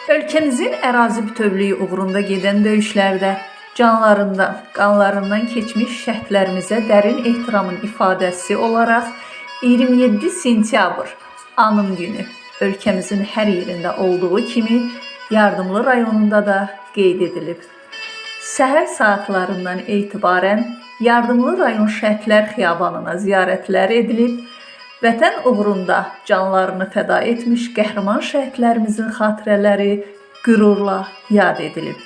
Ölkəmizin ərazi bütövlüyü uğrunda gedən döyüşlərdə canlarından, qanlarından keçmiş şəhidlərimizə dərin ehtiramın ifadəsi olaraq 27 sentyabr Anım günü ölkəmizin hər yerində olduğu kimi Yardımlı rayonunda da qeyd edilib. Səhər saatlarından etibarən Yardımlı rayon Şəhidlər Xiyabanına ziyarətlər edilib, vətən uğrunda canlarını fəda etmiş qəhrəman şəhidlərimizin xatirələri qürurla yad edilib.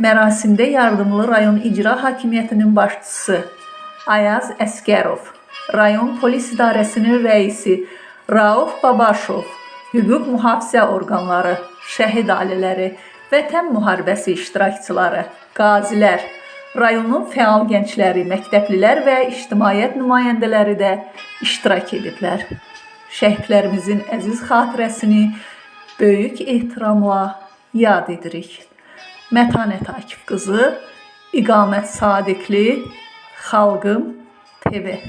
Mərasimdə Yardımlı rayon İcra Hakimiyyətinin başçısı Ayaz Əskərov, rayon polis idarəsinin rəisi Rauf Babaşov, hüquq mühafizə orqanları, şəhid ailələri, vətən müharibəsi iştirakçıları, qazilər, rayonun fəal gəncləri, məktəblilər və ictimaiyyət nümayəndələri də iştirak ediblər. Şəhidlərimizin əziz xatirəsini böyük ehtiramla yad edirik. Mətanət Akif qızı, İqamət Sadiqli, Xalqım TV.